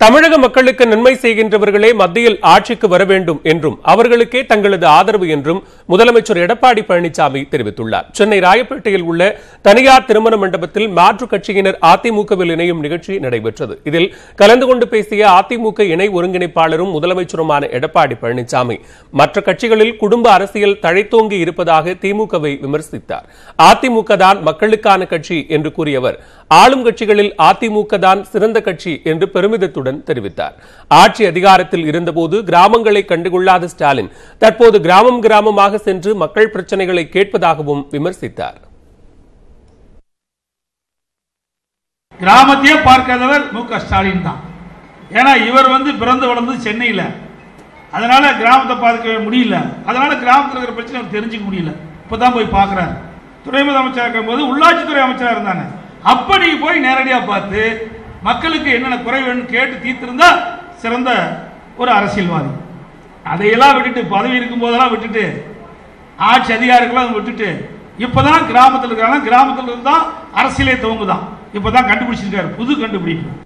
தமிழக மக்களுக்கு நன்மை செய்கின்றவர்களே மத்தியில் ஆட்சிக்கு வர வேண்டும் என்றும் அவர்களுக்கே தங்களது ஆதரவு என்றும் முதலமைச்சர் எடப்பாடி பழனிசாமி தெரிவித்துள்ளார். சென்னை ராயப்பேட்டையில் உள்ள தனியார் திருமண மண்டபத்தில் மாற்றுக் கட்சியினர் அதிமுகவில் இணையும் நிகழ்ச்சி நடைபெற்றது. இதில் கலந்து கொண்டு பேசிய அதிமுக இணை ஒருங்கிணைப்பாளரும் முதலமைச்சருமான எடப்பாடி பழனிசாமி மற்ற கட்சிகளில் குடும்ப அரசியல் தழைத்தோங்கி இருப்பதாக திமுகவை விமர்சித்தார். அதிமுக தான் மக்களுக்கான கட்சி என்று கூறியவர் ஆளும் கட்சிகளில் அதிமுக தான் சிறந்த கட்சி என்று பெருமிதத்துடன் தெரிவித்தார். ஆட்சி அதிகாரத்தில் இருந்தபோது கிராமங்களை கண்டுகொள்ளாத ஸ்டாலின் தற்போது கிராமம் கிராமமாக சென்று மக்கள் பிரச்சனைகளை கேட்பதாகவும் விமர்சித்தார். கிராமத்தையே பார்க்காதவர் மு.க. ஸ்டாலின் தான். ஏன்னா இவர் பிறந்து வளர்ந்தது சென்னையில், அதனால கிராமத்தை பார்க்க முடியல. அதனால கிராமத்தில் இருக்கிற பிரச்சனை தெரிஞ்சுக்க முடியல. இப்பதான் போய் பார்க்கிறார். துணை முதலமைச்சர் இருக்கும் போது உள்ளாட்சித்துறை அமைச்சராக இருந்தாங்க. அப்ப நீங்க போய் நேரடியாக பார்த்து மக்களுக்கு என்னென்ன குறை வேணும் கேட்டு தீர்த்திருந்தா சிறந்த ஒரு அரசியல்வாதி. அதையெல்லாம் விட்டுட்டு பதவி இருக்கும் போதெல்லாம் விட்டுட்டு ஆட்சி அதிகாரிகளாம் விட்டுட்டு இப்பதான் கிராமத்தில் இருக்காங்க. கிராமத்தில் இருந்தா அரசியலே துவங்குதான். இப்பதான் கண்டுபிடிச்சிருக்காரு, புது கண்டுபிடிப்பு.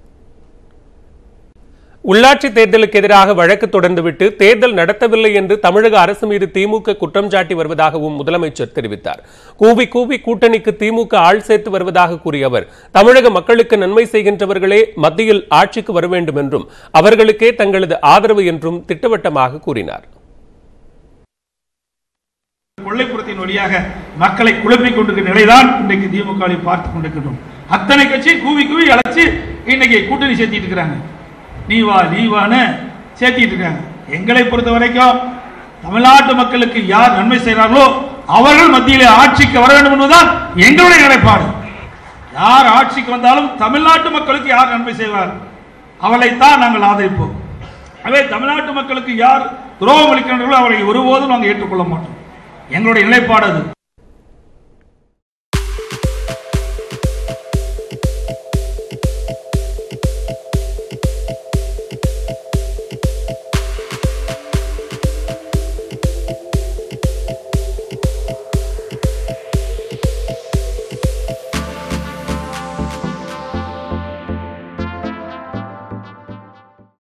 உள்ளாட்சி தேர்தலுக்கு எதிராக வழக்கு தொடர்ந்துவிட்டு தேர்தல் நடத்தவில்லை என்று தமிழக அரசு மீது திமுக குற்றம் சாட்டி வருவதாகவும் முதலமைச்சர் தெரிவித்தார். கூவி கூவி கூட்டணிக்கு திமுக ஆள் சேர்த்து வருவதாக கூறிய அவர் தமிழக மக்களுக்கு நன்மை செய்கின்றவர்களே மத்தியில் ஆட்சிக்கு வர வேண்டும் என்றும் அவர்களுக்கே தங்களது ஆதரவு என்றும் திட்டவட்டமாக கூறினார். கொள்ளைப்புறத்தின் வழியாக மக்களை குழப்பிக் கொண்டிருக்கிற நிலைதான் இன்றைக்கு திமுக பார்த்துக் கொண்டிருக்கிறோம். அத்தனை கட்சி கூவி கூவி அழைச்சு இன்னைக்கு கூட்டணி சேர்த்திட்டு இருக்கிறாங்க. நீ வான்னு சேர்த்திட்டு இருக்காங்க. எங்களை பொறுத்த வரைக்கும் தமிழ்நாட்டு மக்களுக்கு யார் நன்மை செய்கிறார்களோ அவர்கள் மத்தியிலே ஆட்சிக்கு வர வேண்டும் என்பதுதான் எங்களுடைய நிலைப்பாடு. யார் ஆட்சிக்கு வந்தாலும் தமிழ்நாட்டு மக்களுக்கு யார் நன்மை செய்வார் அவளைத்தான் நாங்கள் ஆதரிப்போம். அதே தமிழ்நாட்டு மக்களுக்கு யார் துரோகம் அளிக்கின்றார்களோ அவர்களை ஒருபோதும் நாங்கள் ஏற்றுக்கொள்ள மாட்டோம். எங்களுடைய நிலைப்பாடு அது.